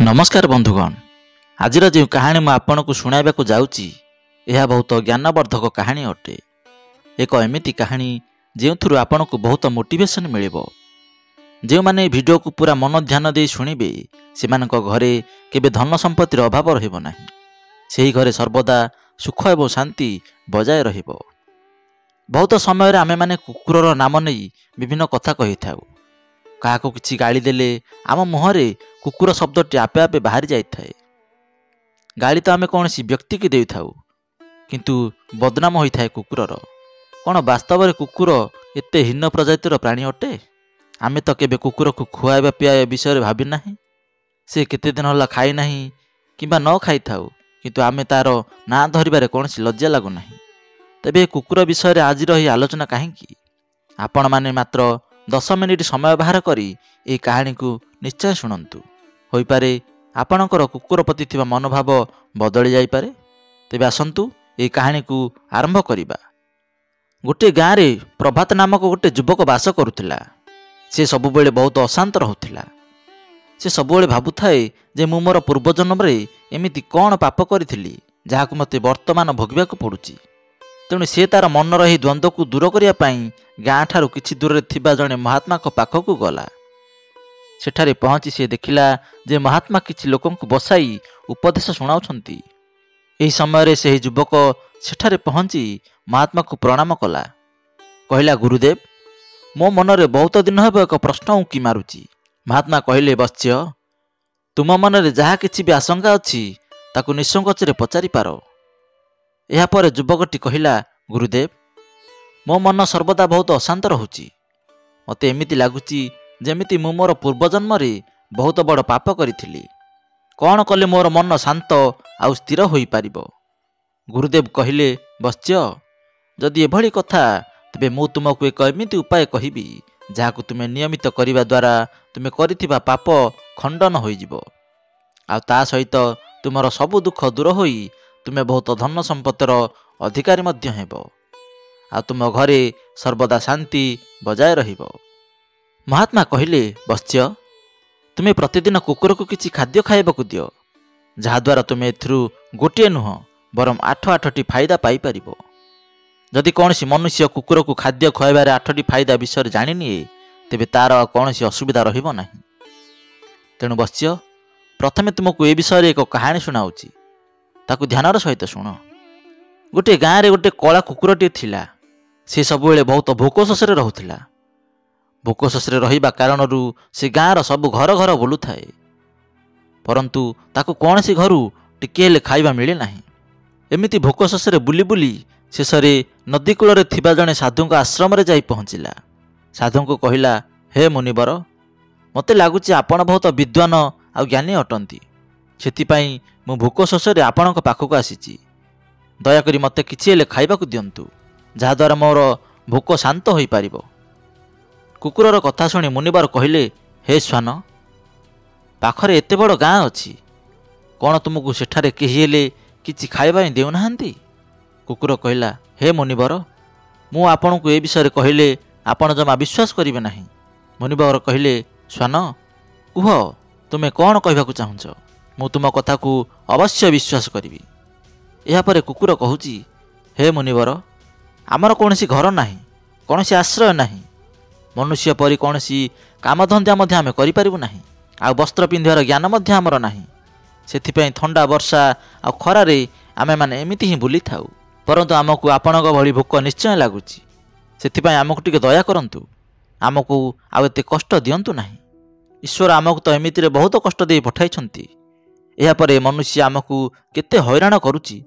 नमस्कार बंधुगण। आज जो कहानी मैं आपन को शुणाइबा को जाउची यह बहुत ज्ञानवर्धक कहानी अटे। एक एमिति कहानी जो आपन को बहुत मोटिवेशन मिलिबो। जो माने वीडियो को पूरा मन ध्यान दे शुणिबे से घरे केबे धन संपत्तिर अभाव रहिबो नाही। सेही घरे सर्वदा सुख एवं शांति बजाय रहिबो। बहुत समय आमे माने कुकुरर नाम नहीं विभिन्न कथा कही थाउ। क्या किसी गाड़ी देले आम मुहरे कुकुर शब्दटी आपे आपे बाहरी जाए। गाड़ी तो आम कौन सी व्यक्ति की दे थाउ किंतु बदनाम होता है कुकुरर। कौन वास्तव में कुकुर एते हीन प्रजातिर प्राणी अटे? आमे तो केबे कुकुर को खुआइबा पिआइबा विषय भावी ना। से केते दिन होला खाई ना कि न खाई थाउ किंतु आमे तार ना धरिबारे कौन सी लज्जा लगुना। तेबे कुकुर विषय आज आलोचना कहीं आपण माने मात्र 10 मिनिट समय बाहर करी ए कहानी को निश्चय शुणंतु। होई पारे आपणकर कुकुर प्रति थिबा मनोभाव बदली जाई पारे। तेबे आसंतु ए कहानी को आरंभ करिबा। गोटे गाँव रे प्रभात नामक गोटे युवक बास करुथिला। से सबुबेले बहुत अशांत रहुथिला। से सबुबेले भाबुथाए जे मु मोर पूर्वजन्म रे एमिति कोन पाप करिथिली जाहाकु मते वर्तमान भोगिबाकु पडुची। तेणु से तार मन रही द्वंद्व को दूर करने गाँ ठारू किछि दूर थिबा जणे महात्मा को पाखकु गला। सेठारे पहुँची से देखिला जे महात्मा किछि लोकन को बसाई उपदेश शुणाउछंती। एही समय से युवक सेठारे पहुँची महात्मा को प्रणाम कला। कहला, गुरुदेव, मो मनरे बहुत दिन हेब एक प्रश्न उकी मारुची। महात्मा कहले, वत्स्य, तुम मनरे जहा किछि भी आशंका अछि ताकु निसंकोचरे पचारि पारो। यह पर युवकटी कहला, गुरुदेव, मो मन सर्वदा बहुत अशांत रहुची। मते एमिति लागुची जेमिति मु मोर पूर्वजन्म रे बहुत बड़ पाप करिथिली। कौन कले मोर मन शांत आउ स्थिर होई पारिबो? गुरुदेव कहले, वत्स्य, जदि एभली कथा तबे मु तुमको एक एमिति उपाय कहिबी जाहाकु तुमे नियमित करिबा द्वारा तुमे करिथिबा पाप खंडन होई जिवो। आ ता सहित तुमर सब दुख दूर होई तुमे बहुत धन संपत्तिर अधिकारी मध्य हेबो। आ तुम घरे सर्वदा शांति बजाय रहिबो। महात्मा कहले, वत्स्य, तुमे प्रतिदिन कुकुर को किछि खाद्य खाइबाकु दियो जहाद्वारा तुमे एथरु गोटे नुह बरम 8टी फायदा पाई परिबो। जदि कौनसी मनुष्य कुकुर को खाद्य खुआइबारे 8टी फायदा विषय जानि निए तेबे तार कौनसी असुविधा रहिबो नाही। तेणु वत्स्य, प्रथमे तुमको ए विषय एक कहानी सुनाउची, ताकु ध्यानर सहित शुण। गोटे गाँव रे गोटे कला कुकुरटी थिला। से सबुबेले बहुत भोक शोषरे रहुथिला। भोक शोषरे रहिबा कारणरू से गाँवर सब घर घर बुलु थाए, परंतु ताकु कौनसी घरू टिके हेले खाइबा मिले नाही। एमिति भोक शोषरे बुली बुली शेषरे नदी कूल थिबा जणे साधु आश्रम रे जाई पहुँचिला। साधु को कहला, हे मुनिवर, मते लागुची आपण बहुत विद्वान आ ज्ञानी अटंती। सेतिपाई मु भोक शोषरे आपणक पाखक आसीची। दयाकरी मते किछि हेले खाइबाकु दियंतु जहाद्वारा मोर भोक शांत होई पारिबो। कुकुरर कथा शुणी मुनिवर कहले, हे श्वान, पाखरे एते बड़ गाँ अछि, कौन तुमको सेठारे केही हेले किछि खाइबा देउनाहांती? कुकुर कहला, हे मुनिवर, मु आपणको ए विषय कहले आपण जमा विश्वास करिवे नाही। मुनिवर कहले, श्वान, कुह तुमे कौन कहबाकु चाहुछ? मु तुम कथा को अवश्य विश्वास करिवी। यह पर कुकुर कहूची, हे मुनिवर, आमर कौनसी घर नाही, कौनसी आश्रय नाही। मनुष्य परी कौनसी कामधंदा मध्य आमे करि परिबु नाही। आ वस्त्र पिंधिबार ज्ञान मध्य आमर नाही। सेथिपई थंडा वर्षा आ खरारे आमे माने एमिति ही बुली थाउ। परंतु आमको आपणक भली भोक निश्चय लागुची। सेथिपई आमको टिके दया करंतु, आमको आ एते कष्ट दियंतु नाही। ईश्वर आमको तो एमिति रे बहुत कष्ट दे पठाइछंती। एहा परे मनुष्य आमको केते हैरान करूची।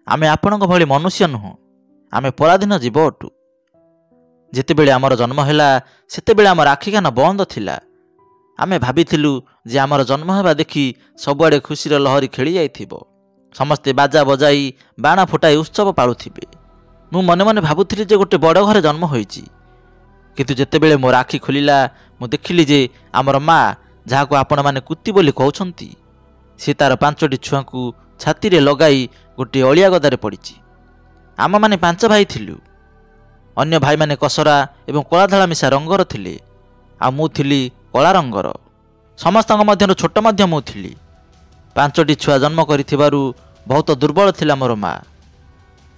आमे आपणक भली मनुष्य नुह, आमे पराधीन जीव अटु। जेतेबेले आमर जन्म हैला सेतेबेले आमर आखि कान बंद थिला। आमे भाबिथिलु जे आमर जन्म हेबा देखि सबुआडे खुशीर लहरी खेली जाइथिबो। समस्ते बाजा बजाई बाण फुटाई उत्सव पालुथिबे। मु मने मने भाबुथिली जे गोटे बड़ घरे जन्म होईची। किंतु जेतेबेले मोर आखि खोलिला मु देखिली जे आमर माँ जाहाको आपण माने कुत्ती बोली कहउछंती से तार 5टी छुआंकु छाती रे लगाई गोटे अलिया गदारे पड़िची। आम माने 5 भाई थिलु। अन्य भाई माने कसरा एवं कला धड़ा मिशा रंगर थिले। आ मु थिली कला रंगर। ସମସ୍ତଙ୍କ ମଧ୍ୟରୁ ଛୋଟ ମଧ୍ୟ ମୁଁ ଥିଲି। 5ଟି ଛୁଆ ଜନ୍ମ କରିଥିବାରୁ ବହୁତ ଦୁର୍ବଳ ଥିଲା ମୋର ମା।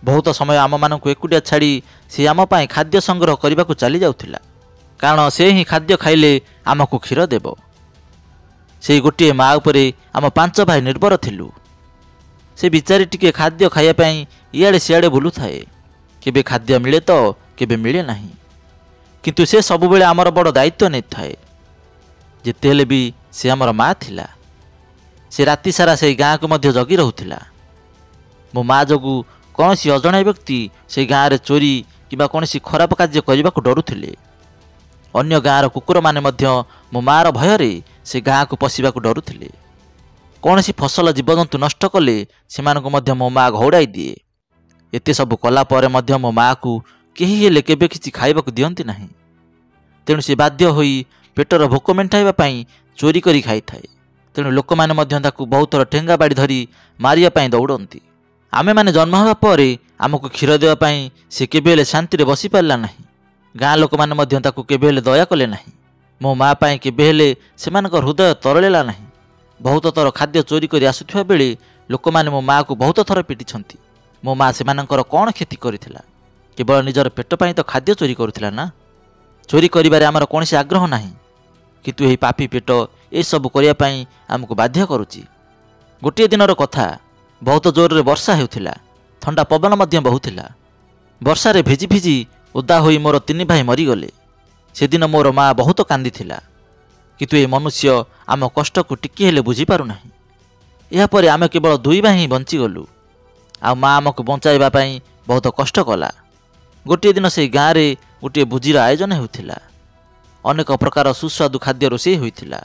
ବହୁତ ସମୟ ଆମମାନଙ୍କୁ ଏକୁଟିଆ ଛାଡ଼ି ସେ ଆମ ପାଇଁ ଖାଦ୍ୟ ସଂଗ୍ରହ କରିବାକୁ ଚାଲି ଯାଉଥିଲା, କାରଣ ସେ ହିଁ ଖାଦ୍ୟ ଖାଇଲେ ଆମକୁ କ୍ଷୀର ଦେବ। ସେଇ ଗୋଟିଏ ମା ଉପରେ ଆମ 5 ଭାଇ ନିର୍ଭର ଥିଲୁ। ସେ ବିଚାରି ଟିକେ ଖାଦ୍ୟ ଖାଇବା ପାଇଁ ଇଆଡ଼େ ସିଆଡ଼େ ବୁଲୁଥାଏ। କେବେ ଖାଦ୍ୟ ମିଳେ ତ କେବେ ମିଳେ ନାହିଁ, କିନ୍ତୁ ସେ ସବୁବେଳେ ଆମର ବଡ଼ ଦାୟିତ୍ୱ ନେଇଥାଏ। ଯେତେ ହେଲେ ବି ସେ ଆମର ମା ଥିଲା। ସେ ରାତି ସାରା ସେଇ ଗାଁକୁ ମଧ୍ୟ ଜଗି ରହୁଥିଲା। ମୋ ମା ଯୋଗୁଁ କୌଣସି ଅଜଣା ବ୍ୟକ୍ତି ସେଇ ଗାଁରେ ଚୋରି କିମ୍ବା କୌଣସି ଖରାପ କାର୍ଯ୍ୟ କରିବାକୁ ଡରୁଥିଲେ। ଅନ୍ୟ ଗାଁର କୁକୁରମାନେ ମଧ୍ୟ ମୋ ମାର ଭୟରେ ସେ ଗାଁକୁ ପଶିବାକୁ ଡରୁଥିଲେ। କୌଣସି ଫସଲ ଜୀବଜନ୍ତୁ ନଷ୍ଟ କଲେ ସେମାନଙ୍କୁ ମଧ୍ୟ ମୋ ମା ଘଉଡ଼ାଇ ଦିଏ। ଏତେ ସବୁ କଲା ପରେ ମଧ୍ୟ ମୋ ମାକୁ କେହି ହେଲେ କେବେ କିଛି ଖାଇବାକୁ ଦିଅନ୍ତି ନାହିଁ। ତେଣୁ ସେ ବାଧ୍ୟ ହୋଇ ପେଟର ଭୋକ ମେଣ୍ଟାଇବା ପାଇଁ ଚୋରି କରି ଖାଇଥାଏ। ତେଣୁ ଲୋକମାନେ ମଧ୍ୟ ତାକୁ ବହୁତ ଥର ଠେଙ୍ଗା ବାଡ଼ି ଧରି ମାରିବା ପାଇଁ ଦୌଡ଼ନ୍ତି। ଆମେମାନେ ଜନ୍ମ ହେବା ପରେ ଆମକୁ କ୍ଷୀର ଦେବା ପାଇଁ ସେ କେବେ ହେଲେ ଶାନ୍ତିରେ ବସିପାରିଲା ନାହିଁ। ଗାଁ ଲୋକମାନେ ମଧ୍ୟ ତାକୁ କେବେ ହେଲେ ଦୟା କଲେ ନାହିଁ। ମୋ ମା ପାଇଁ କେବେ ହେଲେ ସେମାନଙ୍କ ହୃଦୟ ତରଳିଲା ନାହିଁ। ବହୁତ ଥର ଖାଦ୍ୟ ଚୋରି କରି ଆସୁଥିବା ବେଳେ ଲୋକମାନେ ମୋ ମାକୁ ବହୁତ ଥର ପିଟିଛନ୍ତି। ମୋ ମା ସେମାନଙ୍କର କ'ଣ କ୍ଷତି କରିଥିଲା? କେବଳ ନିଜର ପେଟ ପାଇଁ ତ ଖାଦ୍ୟ ଚୋରି କରୁଥିଲା ନା। ଚୋରି କରିବାରେ ଆମର କୌଣସି ଆଗ୍ରହ ନାହିଁ, କିନ୍ତୁ ଏହି ପାପି ପେଟ ଏସବୁ କରିବା ପାଇଁ ଆମକୁ ବାଧ୍ୟ କରୁଛି। ଗୋଟିଏ ଦିନର କଥା, ବହୁତ ଜୋରରେ ବର୍ଷା ହେଉଥିଲା। ଥଣ୍ଡା ପବନ ମଧ୍ୟ ବହୁଥିଲା। ବର୍ଷାରେ ଭିଜି ଭିଜି ଓଦା ହୋଇ ମୋର 3 ଭାଇ ମରିଗଲେ। ସେଦିନ ମୋର ମା ବହୁତ କାନ୍ଦିଥିଲା, କିନ୍ତୁ ଏ ମନୁଷ୍ୟ ଆମ କଷ୍ଟକୁ ଟିକିଏ ହେଲେ ବୁଝିପାରୁନାହିଁ। ଏହାପରେ ଆମେ କେବଳ 2 ଭାଇ ହିଁ ବଞ୍ଚିଗଲୁ। ଆଉ ମା ଆମକୁ ବଞ୍ଚାଇବା ପାଇଁ ବହୁତ କଷ୍ଟ କଲା। ଗୋଟିଏ ଦିନ ସେଇ ଗାଁରେ ଗୋଟିଏ ଭୋଜିର ଆୟୋଜନ ହେଉଥିଲା। ଅନେକ ପ୍ରକାର ସୁସ୍ୱାଦୁ ଖାଦ୍ୟ ରୋଷେଇ ହୋଇଥିଲା।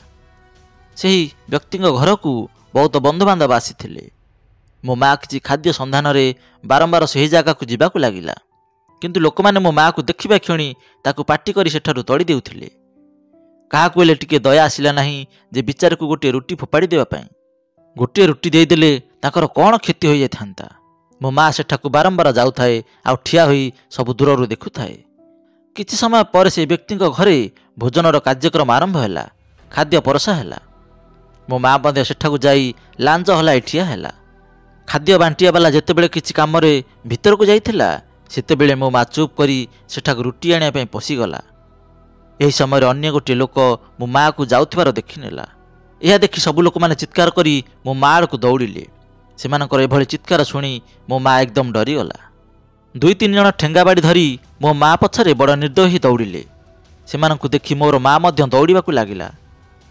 ସେହି ବ୍ୟକ୍ତିଙ୍କ ଘରକୁ ବହୁତ ବନ୍ଧୁବାନ୍ଧବ ଆସିଥିଲେ। ମୋ ମା କିଛି ଖାଦ୍ୟ ସନ୍ଧାନରେ ବାରମ୍ବାର ସେହି ଜାଗାକୁ ଯିବାକୁ ଲାଗିଲା, କିନ୍ତୁ ଲୋକମାନେ ମୋ ମାକୁ ଦେଖିବା କ୍ଷଣି ତାକୁ ପାଟି କରି ସେଠାରୁ ତଡ଼ି ଦେଉଥିଲେ। କାହାକୁ ହେଲେ ଟିକେ ଦୟା ଆସିଲା ନାହିଁ ଯେ ବିଚାରକୁ ଗୋଟିଏ ରୁଟି ଫୋପାଡ଼ି ଦେବା ପାଇଁ। ଗୋଟିଏ ରୁଟି ଦେଇଦେଲେ ତାଙ୍କର କ'ଣ କ୍ଷତି ହୋଇଯାଇଥାନ୍ତା। ମୋ ମା ସେଠାକୁ ବାରମ୍ବାର ଯାଉଥାଏ, ଆଉ ଠିଆ ହୋଇ ସବୁ ଦୂରରୁ ଦେଖୁଥାଏ। କିଛି ସମୟ ପରେ ସେ ବ୍ୟକ୍ତିଙ୍କ ଘରେ ଭୋଜନର କାର୍ଯ୍ୟକ୍ରମ ଆରମ୍ଭ ହେଲା। ଖାଦ୍ୟ ପରସା ହେଲା। ମୋ ମା ମଧ୍ୟ ସେଠାକୁ ଯାଇ ଲାଞ୍ଜ ହଲାଇ ଠିଆ ହେଲା। ଖାଦ୍ୟ ବାଣ୍ଟିବା ବାଲା ଯେତେବେଳେ କିଛି କାମରେ ଭିତରକୁ ଯାଇଥିଲା, ସେତେବେଳେ ମୋ ମା ଚୁପ୍ କରି ସେଠାକୁ ରୁଟି ଆଣିବା ପାଇଁ ପଶିଗଲା। ଏହି ସମୟରେ ଅନ୍ୟ ଗୋଟିଏ ଲୋକ ମୋ ମାକୁ ଯାଉଥିବାର ଦେଖିନେଲା। ଏହା ଦେଖି ସବୁ ଲୋକମାନେ ଚିତ୍କାର କରି ମୋ ମା ଆଡ଼କୁ ଦୌଡ଼ିଲେ। ସେମାନଙ୍କର ଏଭଳି ଚିତ୍କାର ଶୁଣି ମୋ ମା ଏକଦମ ଡରିଗଲା। 2-3 ଜଣ ଠେଙ୍ଗା ବାଡ଼ି ଧରି ମୋ ମା ପଛରେ ବଡ଼ ନିର୍ଦ୍ଦୟ ହୋଇ ଦୌଡ଼ିଲେ। ସେମାନଙ୍କୁ ଦେଖି ମୋର ମା ମଧ୍ୟ ଦୌଡ଼ିବାକୁ ଲାଗିଲା,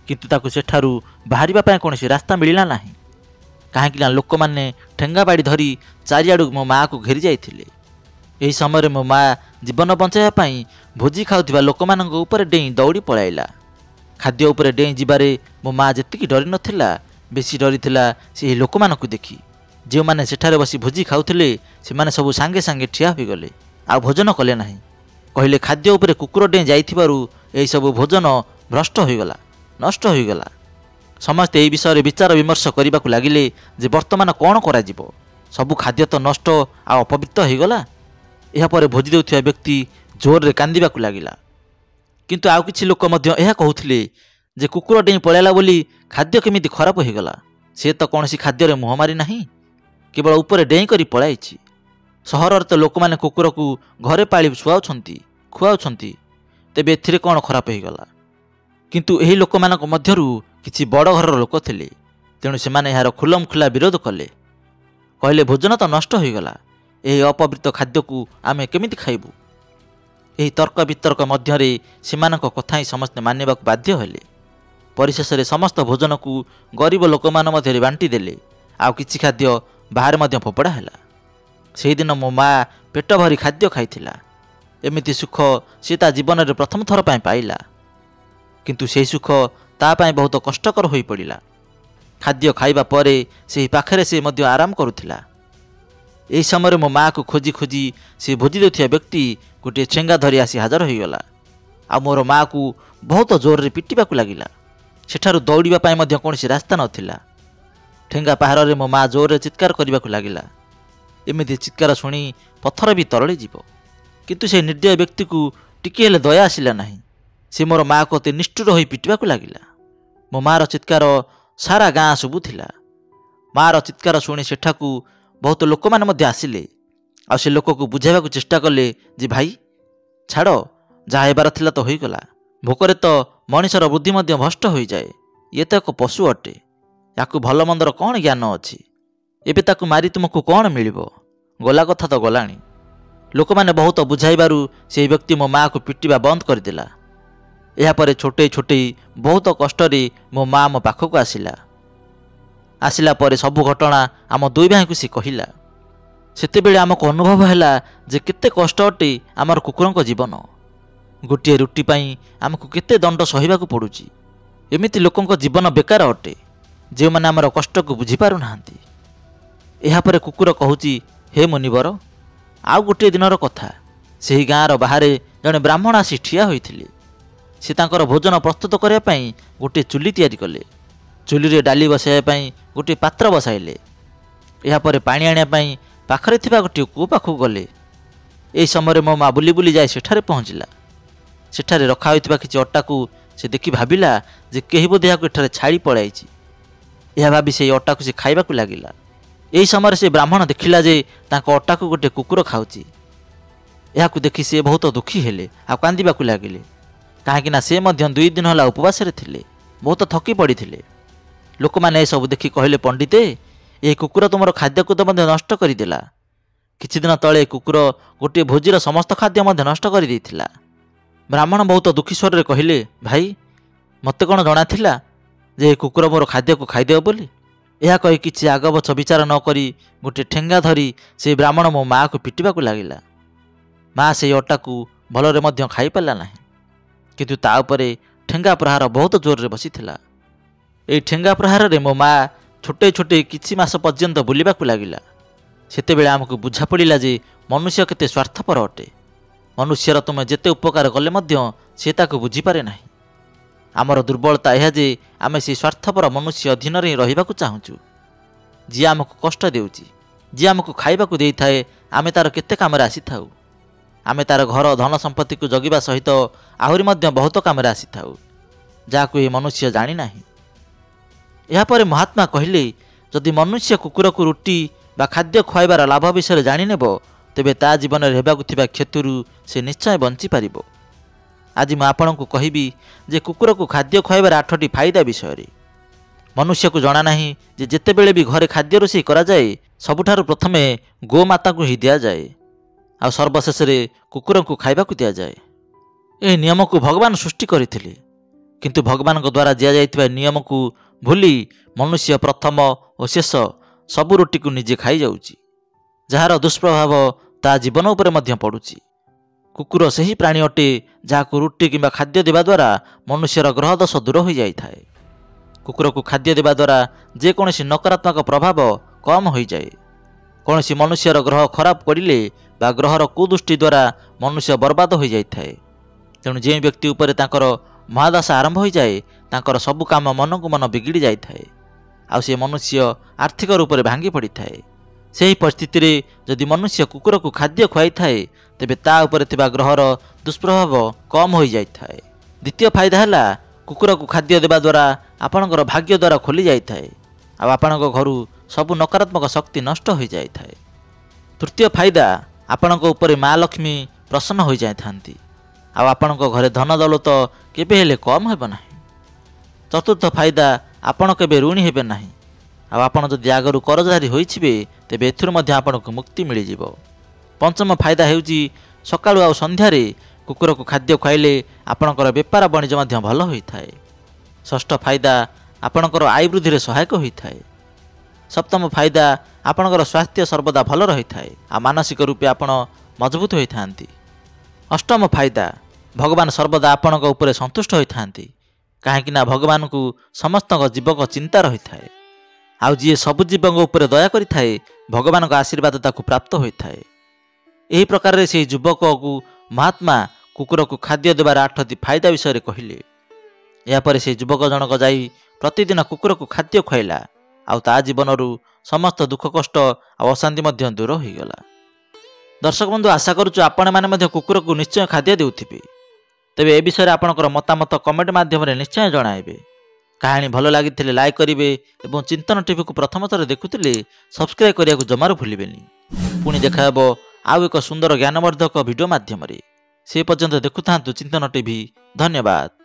କିନ୍ତୁ ତାକୁ ସେଠାରୁ ବାହାରିବା ପାଇଁ କୌଣସି ରାସ୍ତା ମିଳିଲା ନାହିଁ। କାହିଁକିନା ଲୋକମାନେ ଠେଙ୍ଗା ବାଡ଼ି ଧରି ଚାରିଆଡ଼କୁ ମୋ ମାକୁ ଘେରି ଯାଇଥିଲେ। ଏହି ସମୟରେ ମୋ ମା ଜୀବନ ବଞ୍ଚାଇବା ପାଇଁ ଭୋଜି ଖାଉଥିବା ଲୋକମାନଙ୍କ ଉପରେ ଡେଇଁ ଦୌଡ଼ି ପଳାଇଲା। ଖାଦ୍ୟ ଉପରେ ଡେଇଁ ଯିବାରେ ମୋ ମା ଯେତିକି ଡରି ନଥିଲା, ବେଶୀ ଡରିଥିଲା ସେହି ଲୋକମାନଙ୍କୁ ଦେଖି। ଯେଉଁମାନେ ସେଠାରେ ବସି ଭୋଜି ଖାଉଥିଲେ, ସେମାନେ ସବୁ ସାଙ୍ଗେ ସାଙ୍ଗେ ଠିଆ ହୋଇଗଲେ, ଆଉ ଭୋଜନ କଲେ ନାହିଁ। କହିଲେ ଖାଦ୍ୟ ଉପରେ କୁକୁର ଡେଇଁ ଯାଇଥିବାରୁ ଏହିସବୁ ଭୋଜନ ଭ୍ରଷ୍ଟ ହୋଇଗଲା, ନଷ୍ଟ ହୋଇଗଲା। ସମସ୍ତେ ଏହି ବିଷୟରେ ବିଚାର ବିମର୍ଶ କରିବାକୁ ଲାଗିଲେ ଯେ ବର୍ତ୍ତମାନ କ'ଣ କରାଯିବ। ସବୁ ଖାଦ୍ୟ ତ ନଷ୍ଟ ଆଉ ଅପବିତ୍ର ହୋଇଗଲା। ଏହାପରେ ଭୋଜି ଦେଉଥିବା ବ୍ୟକ୍ତି ଜୋରରେ କାନ୍ଦିବାକୁ ଲାଗିଲା। କିନ୍ତୁ ଆଉ କିଛି ଲୋକ ମଧ୍ୟ ଏହା କହୁଥିଲେ ଯେ କୁକୁର ଡେଇଁ ପଳାଇଲା ବୋଲି ଖାଦ୍ୟ କେମିତି ଖରାପ ହୋଇଗଲା। ସେ ତ କୌଣସି ଖାଦ୍ୟରେ ମୁହଁ ମାରି ନାହିଁ, କେବଳ ଉପରେ ଡେଇଁ କରି ପଳାଇଛି। ସହରରେ ତ ଲୋକମାନେ କୁକୁରକୁ ଘରେ ପାଳି ଶୁଆଉଛନ୍ତି, ଖୁଆଉଛନ୍ତି, ତେବେ ଏଥିରେ କ'ଣ ଖରାପ ହୋଇଗଲା? କିନ୍ତୁ ଏହି ଲୋକମାନଙ୍କ ମଧ୍ୟରୁ କିଛି ବଡ଼ ଘରର ଲୋକ ଥିଲେ, ତେଣୁ ସେମାନେ ଏହାର ଖୁଲମଖୁଲା ବିରୋଧ କଲେ। କହିଲେ ଭୋଜନ ତ ନଷ୍ଟ ହୋଇଗଲା, ଏହି ଅପବିତ୍ର ଖାଦ୍ୟକୁ ଆମେ କେମିତି ଖାଇବୁ? ଏହି ତର୍କ ବିତର୍କ ମଧ୍ୟରେ ସେମାନଙ୍କ କଥା ହିଁ ସମସ୍ତେ ମାନିବାକୁ ବାଧ୍ୟ ହେଲେ। ପରିଶେଷରେ ସମସ୍ତ ଭୋଜନକୁ ଗରିବ ଲୋକମାନ ମଧ୍ୟରେ ବାଣ୍ଟି ଦେଲେ, ଆଉ କିଛି ଖାଦ୍ୟ ବାହାରେ ମଧ୍ୟ ଫୋପଡ଼ା ହେଲା। ସେହିଦିନ ମୋ ମା ପେଟ ଭରି ଖାଦ୍ୟ ଖାଇଥିଲା। ଏମିତି ସୁଖ ସେ ତା ଜୀବନରେ ପ୍ରଥମ ଥର ପାଇଁ ପାଇଲା, କିନ୍ତୁ ସେହି ସୁଖ ତା ପାଇଁ ବହୁତ କଷ୍ଟକର ହୋଇପଡ଼ିଲା। ଖାଦ୍ୟ ଖାଇବା ପରେ ସେହି ପାଖରେ ସେ ମଧ୍ୟ ଆରାମ କରୁଥିଲା। ଏହି ସମୟରେ ମୋ ମାକୁ ଖୋଜି ଖୋଜି ସେ ଭୋଜି ଦେଉଥିବା ବ୍ୟକ୍ତି ଗୋଟିଏ ଠେଙ୍ଗା ଧରି ଆସି ହାଜର ହୋଇଗଲା, ଆଉ ମୋର ମାକୁ ବହୁତ ଜୋରରେ ପିଟିବାକୁ ଲାଗିଲା। ସେଠାରୁ ଦୌଡ଼ିବା ପାଇଁ ମଧ୍ୟ କୌଣସି ରାସ୍ତା ନଥିଲା। ଠେଙ୍ଗା ପାହାରରେ ମୋ ମା ଜୋରରେ ଚିତ୍କାର କରିବାକୁ ଲାଗିଲା। ଏମିତି ଚିତ୍କାର ଶୁଣି ପଥର ବି ତରଳିଯିବ, କିନ୍ତୁ ସେହି ନିର୍ଦ୍ଦୟ ବ୍ୟକ୍ତିକୁ ଟିକିଏ ହେଲେ ଦୟା ଆସିଲା ନାହିଁ। ସେ ମୋର ମାକୁ ଅତି ନିଷ୍ଠୁର ହୋଇ ପିଟିବାକୁ ଲାଗିଲା। ମୋ ମାର ଚିତ୍କାର ସାରା ଗାଁ ଶୁଭୁଥିଲା। ମାର ଚିତ୍କାର ଶୁଣି ସେଠାକୁ ବହୁତ ଲୋକମାନେ ମଧ୍ୟ ଆସିଲେ। ଆଉ ସେ ଲୋକକୁ ବୁଝାଇବାକୁ ଚେଷ୍ଟା କଲେ ଯେ ଭାଇ ଛାଡ଼, ଯାହା ହେବାର ଥିଲା ତ ହୋଇଗଲା। ଭୋକରେ ତ ମଣିଷର ବୁଦ୍ଧି ମଧ୍ୟ ଭ୍ରଷ୍ଟ ହୋଇଯାଏ। ଇଏ ତ ଏକ ପଶୁ ଅଟେ। ୟାକୁ ଭଲ ମନ୍ଦର କ'ଣ ଜ୍ଞାନ ଅଛି? ଏବେ ତାକୁ ମାରି ତୁମକୁ କ'ଣ ମିଳିବ? ଗଲା କଥା ତ ଗଲାଣି। ଲୋକମାନେ ବହୁତ ବୁଝାଇବାରୁ ସେହି ବ୍ୟକ୍ତି ମୋ ମାଆକୁ ପିଟିବା ବନ୍ଦ କରିଦେଲା। ଏହାପରେ ଛୋଟେଇ ଛୋଟେଇ ବହୁତ କଷ୍ଟରେ ମୋ ମା ମୋ ପାଖକୁ ଆସିଲା ପରେ ସବୁ ଘଟଣା ଆମ ଦୁଇ ଭାଇଙ୍କୁ ସେ କହିଲା। ସେତେବେଳେ ଆମକୁ ଅନୁଭବ ହେଲା ଯେ କେତେ କଷ୍ଟ ଅଟେ ଆମର କୁକୁରଙ୍କ ଜୀବନ। ଗୋଟିଏ ରୁଟି ପାଇଁ ଆମକୁ କେତେ ଦଣ୍ଡ ସହିବାକୁ ପଡ଼ୁଛି। ଏମିତି ଲୋକଙ୍କ ଜୀବନ ବେକାର ଅଟେ ଯେଉଁମାନେ ଆମର କଷ୍ଟକୁ ବୁଝିପାରୁନାହାନ୍ତି। ଏହାପରେ କୁକୁର କହୁଛି, ହେ ମୁନିବର, ଆଉ ଗୋଟିଏ ଦିନର କଥା। ସେହି ଗାଁର ବାହାରେ ଜଣେ ବ୍ରାହ୍ମଣ ଆସି ଠିଆ ହୋଇଥିଲେ। ସେ ତାଙ୍କର ଭୋଜନ ପ୍ରସ୍ତୁତ କରିବା ପାଇଁ ଗୋଟିଏ ଚୁଲି ତିଆରି କଲେ। ଚୁଲିରେ ଡାଲି ବସାଇବା ପାଇଁ ଗୋଟିଏ ପାତ୍ର ବସାଇଲେ। ଏହାପରେ ପାଣି ଆଣିବା ପାଇଁ ପାଖରେ ଥିବା ଗୋଟିଏ କୂଅ ପାଖକୁ ଗଲେ। ଏହି ସମୟରେ ମୋ ମା ବୁଲି ବୁଲି ଯାଇ ସେଠାରେ ପହଞ୍ଚିଲା। ସେଠାରେ ରଖା ହୋଇଥିବା କିଛି ଅଟାକୁ ସେ ଦେଖି ଭାବିଲା ଯେ କେହି ବୋଧେ ଏହାକୁ ଏଠାରେ ଛାଡ଼ି ପଳାଇଛି। ଏହା ଭାବି ସେହି ଅଟାକୁ ସେ ଖାଇବାକୁ ଲାଗିଲା। ଏହି ସମୟରେ ସେ ବ୍ରାହ୍ମଣ ଦେଖିଲା ଯେ ତାଙ୍କ ଅଟାକୁ ଗୋଟିଏ କୁକୁର ଖାଉଛି। ଏହାକୁ ଦେଖି ସେ ବହୁତ ଦୁଃଖୀ ହେଲେ ଆଉ କାନ୍ଦିବାକୁ ଲାଗିଲେ। କାହିଁକିନା ସେ ମଧ୍ୟ 2 ଦିନ ହେଲା ଉପବାସରେ ଥିଲେ, ବହୁତ ଥକି ପଡ଼ିଥିଲେ। ଲୋକମାନେ ଏସବୁ ଦେଖି କହିଲେ, ପଣ୍ଡିତେ, ଏହି କୁକୁର ତୁମର ଖାଦ୍ୟକୁ ତ ମଧ୍ୟ ନଷ୍ଟ କରିଦେଲା। କିଛି ଦିନ ତଳେ କୁକୁର ଗୋଟିଏ ଭୋଜିର ସମସ୍ତ ଖାଦ୍ୟ ମଧ୍ୟ ନଷ୍ଟ କରିଦେଇଥିଲା। ବ୍ରାହ୍ମଣ ବହୁତ ଦୁଃଖୀ ସ୍ୱରରେ କହିଲେ, ଭାଇ, ମୋତେ କ'ଣ ଜଣାଥିଲା ଯେ ଏହି କୁକୁର ମୋର ଖାଦ୍ୟକୁ ଖାଇଦେବ ବୋଲି? ଏହା କହି କିଛି ଆଗପଛ ବିଚାର ନ କରି ଗୋଟିଏ ଠେଙ୍ଗା ଧରି ସେହି ବ୍ରାହ୍ମଣ ମୋ ମାଆକୁ ପିଟିବାକୁ ଲାଗିଲା। ମା ସେହି ଅଟାକୁ ଭଲରେ ମଧ୍ୟ ଖାଇପାରିଲା ନାହିଁ। କିନ୍ତୁ ତା ଉପରେ ଠେଙ୍ଗା ପ୍ରହାର ବହୁତ ଜୋରରେ ବସିଥିଲା। ଏହି ଠେଙ୍ଗା ପ୍ରହାରରେ ମୋ ମା ଛୋଟେଇ ଛୋଟେଇ କିଛି ମାସ ପର୍ଯ୍ୟନ୍ତ ବୁଲିବାକୁ ଲାଗିଲା। ସେତେବେଳେ ଆମକୁ ବୁଝା ପଡ଼ିଲା ଯେ ମନୁଷ୍ୟ କେତେ ସ୍ୱାର୍ଥପର ଅଟେ। ମନୁଷ୍ୟର ତୁମେ ଯେତେ ଉପକାର କଲେ ମଧ୍ୟ ସେ ତାକୁ ବୁଝିପାରେ ନାହିଁ। ଆମର ଦୁର୍ବଳତା ଏହା ଯେ ଆମେ ସେହି ସ୍ୱାର୍ଥପର ମନୁଷ୍ୟ ଅଧୀନରେ ହିଁ ରହିବାକୁ ଚାହୁଁଛୁ। ଯିଏ ଆମକୁ କଷ୍ଟ ଦେଉଛି, ଯିଏ ଆମକୁ ଖାଇବାକୁ ଦେଇଥାଏ, ଆମେ ତାର କେତେ କାମରେ ଆସିଥାଉ। ଆମେ ତାର ଘର ଧନ ସମ୍ପତ୍ତିକୁ ଜଗିବା ସହିତ ଆହୁରି ମଧ୍ୟ ବହୁତ କାମରେ ଆସିଥାଉ, ଯାହାକୁ ଏହି ମନୁଷ୍ୟ ଜାଣିନାହିଁ। ଏହାପରେ ମହାତ୍ମା କହିଲେ, ଯଦି ମନୁଷ୍ୟ କୁକୁରକୁ ରୁଟି ବା ଖାଦ୍ୟ ଖୁଆଇବାର ଲାଭ ବିଷୟରେ ଜାଣିନେବ, ତେବେ ତା ଜୀବନରେ ହେବାକୁ ଥିବା କ୍ଷତିରୁ ସେ ନିଶ୍ଚୟ ବଞ୍ଚିପାରିବ। ଆଜି ମୁଁ ଆପଣଙ୍କୁ କହିବି ଯେ କୁକୁରକୁ ଖାଦ୍ୟ ଖୁଆଇବାର 8ଟି ଫାଇଦା ବିଷୟରେ। ମନୁଷ୍ୟକୁ ଜଣା ନାହିଁ ଯେ ଯେତେବେଳେ ବି ଘରେ ଖାଦ୍ୟ ରୋଷେଇ କରାଯାଏ, ସବୁଠାରୁ ପ୍ରଥମେ ଗୋମାତାଙ୍କୁ ହିଁ ଦିଆଯାଏ ଆଉ ସର୍ବଶେଷରେ କୁକୁରଙ୍କୁ ଖାଇବାକୁ ଦିଆଯାଏ। ଏହି ନିୟମକୁ ଭଗବାନ ସୃଷ୍ଟି କରିଥିଲେ, କିନ୍ତୁ ଭଗବାନଙ୍କ ଦ୍ୱାରା ଦିଆଯାଇଥିବା ନିୟମକୁ ଭୁଲି ମନୁଷ୍ୟ ପ୍ରଥମ ଓ ଶେଷ ସବୁ ରୁଟିକୁ ନିଜେ ଖାଇଯାଉଛି, ଯାହାର ଦୁଷ୍ପ୍ରଭାବ ତା ଜୀବନ ଉପରେ ମଧ୍ୟ ପଡ଼ୁଛି। କୁକୁର ସେହି ପ୍ରାଣୀ ଅଟେ ଯାହାକୁ ରୁଟି କିମ୍ବା ଖାଦ୍ୟ ଦେବା ଦ୍ୱାରା ମନୁଷ୍ୟର ଗ୍ରହ ଦୋଷ ଦୂର ହୋଇଯାଇଥାଏ। କୁକୁରକୁ ଖାଦ୍ୟ ଦେବା ଦ୍ୱାରା ଯେକୌଣସି ନକାରାତ୍ମକ ପ୍ରଭାବ କମ୍ ହୋଇଯାଏ। କୌଣସି ମନୁଷ୍ୟର ଗ୍ରହ ଖରାପ ପଡ଼ିଲେ ବା ଗ୍ରହର କୁଦୃଷ୍ଟି ଦ୍ୱାରା ମନୁଷ୍ୟ ବର୍ବାଦ ହୋଇଯାଇଥାଏ। ତେଣୁ ଯେଉଁ ବ୍ୟକ୍ତି ଉପରେ ତାଙ୍କର ମହାଦଶା ଆରମ୍ଭ ହୋଇଯାଏ, ତାଙ୍କର ସବୁ କାମ ମନକୁ ମନ ବିଗିଡ଼ି ଯାଇଥାଏ ଆଉ ସେ ମନୁଷ୍ୟ ଆର୍ଥିକ ରୂପରେ ଭାଙ୍ଗି ପଡ଼ିଥାଏ। ସେହି ପରିସ୍ଥିତିରେ ଯଦି ମନୁଷ୍ୟ କୁକୁରକୁ ଖାଦ୍ୟ ଖୁଆଇଥାଏ, ତେବେ ତା ଉପରେ ଥିବା ଗ୍ରହର ଦୁଷ୍ପ୍ରଭାବ କମ୍ ହୋଇଯାଇଥାଏ। ଦ୍ୱିତୀୟ ଫାଇଦା ହେଲା, କୁକୁରକୁ ଖାଦ୍ୟ ଦେବା ଦ୍ୱାରା ଆପଣଙ୍କର ଭାଗ୍ୟ ଦ୍ୱାର ଖୋଲି ଯାଇଥାଏ ଆଉ ଆପଣଙ୍କ ଘରୁ ସବୁ ନକାରାତ୍ମକ ଶକ୍ତି ନଷ୍ଟ ହୋଇଯାଇଥାଏ। ତୃତୀୟ ଫାଇଦା, ଆପଣଙ୍କ ଉପରେ ମା ଲକ୍ଷ୍ମୀ ପ୍ରସନ୍ନ ହୋଇଯାଇଥାନ୍ତି ଆଉ ଆପଣଙ୍କ ଘରେ ଧନ ଦୌଲତ କେବେ ହେଲେ କମ୍ ହେବ ନାହିଁ। ଚତୁର୍ଥ ଫାଇଦା, ଆପଣ କେବେ ଋଣୀ ହେବେ ନାହିଁ ଆଉ ଆପଣ ଯଦି ଆଗରୁ କରଜଧାରୀ ହୋଇଥିବେ, ତେବେ ଏଥିରୁ ମଧ୍ୟ ଆପଣଙ୍କୁ ମୁକ୍ତି ମିଳିଯିବ। ପଞ୍ଚମ ଫାଇଦା ହେଉଛି, ସକାଳୁ ଆଉ ସନ୍ଧ୍ୟାରେ କୁକୁରକୁ ଖାଦ୍ୟ ଖୁଆଇଲେ ଆପଣଙ୍କର ବେପାର ବାଣିଜ୍ୟ ମଧ୍ୟ ଭଲ ହୋଇଥାଏ। ଷଷ୍ଠ ଫାଇଦା, ଆପଣଙ୍କର ଆୟ ବୃଦ୍ଧିରେ ସହାୟକ ହୋଇଥାଏ। ସପ୍ତମ ଫାଇଦା, ଆପଣଙ୍କର ସ୍ୱାସ୍ଥ୍ୟ ସର୍ବଦା ଭଲ ରହିଥାଏ ଆଉ ମାନସିକ ରୂପେ ଆପଣ ମଜବୁତ ହୋଇଥାନ୍ତି। ଅଷ୍ଟମ ଫାଇଦା, ଭଗବାନ ସର୍ବଦା ଆପଣଙ୍କ ଉପରେ ସନ୍ତୁଷ୍ଟ ହୋଇଥାନ୍ତି, କାହିଁକିନା ଭଗବାନଙ୍କୁ ସମସ୍ତଙ୍କ ଜୀବଙ୍କ ଚିନ୍ତା ରହିଥାଏ ଆଉ ଯିଏ ସବୁ ଜୀବଙ୍କ ଉପରେ ଦୟା କରିଥାଏ, ଭଗବାନଙ୍କ ଆଶୀର୍ବାଦ ତାକୁ ପ୍ରାପ୍ତ ହୋଇଥାଏ। ଏହି ପ୍ରକାରରେ ସେହି ଯୁବକକୁ ମହାତ୍ମା କୁକୁରକୁ ଖାଦ୍ୟ ଦେବାର 8ଟି ଫାଇଦା ବିଷୟରେ କହିଲେ। ଏହାପରେ ସେହି ଯୁବକ ଜଣକ ଯାଇ ପ୍ରତିଦିନ କୁକୁରକୁ ଖାଦ୍ୟ ଖୁଆଇଲା ଆଉ ତା ଜୀବନରୁ ସମସ୍ତ ଦୁଃଖ କଷ୍ଟ ଆଉ ଅଶାନ୍ତି ମଧ୍ୟ ଦୂର ହୋଇଗଲା। ଦର୍ଶକ ବନ୍ଧୁ, ଆଶା କରୁଛୁ ଆପଣମାନେ ମଧ୍ୟ କୁକୁରକୁ ନିଶ୍ଚୟ ଖାଦ୍ୟ ଦେଉଥିବେ। ତେବେ ଏ ବିଷୟରେ ଆପଣଙ୍କର ମତାମତ କମେଣ୍ଟ ମାଧ୍ୟମରେ ନିଶ୍ଚୟ ଜଣାଇବେ କାହାଣୀ ଭଲ ଲାଗିଥିଲେ ଲାଇକ୍ କରିବେ ଏବଂ ଚିନ୍ତନ ଟିଭିକୁ ପ୍ରଥମ ଥର ଦେଖୁଥିଲେ ସବସ୍କ୍ରାଇବ୍ କରିବାକୁ ଜମାରୁ ଭୁଲିବେନି। ପୁଣି ଦେଖାହେବ ଆଉ ଏକ ସୁନ୍ଦର ଜ୍ଞାନବର୍ଦ୍ଧକ ଭିଡ଼ିଓ ମାଧ୍ୟମରେ। ସେ ପର୍ଯ୍ୟନ୍ତ ଦେଖୁଥାନ୍ତୁ ଚିନ୍ତନ ଟିଭି। ଧନ୍ୟବାଦ।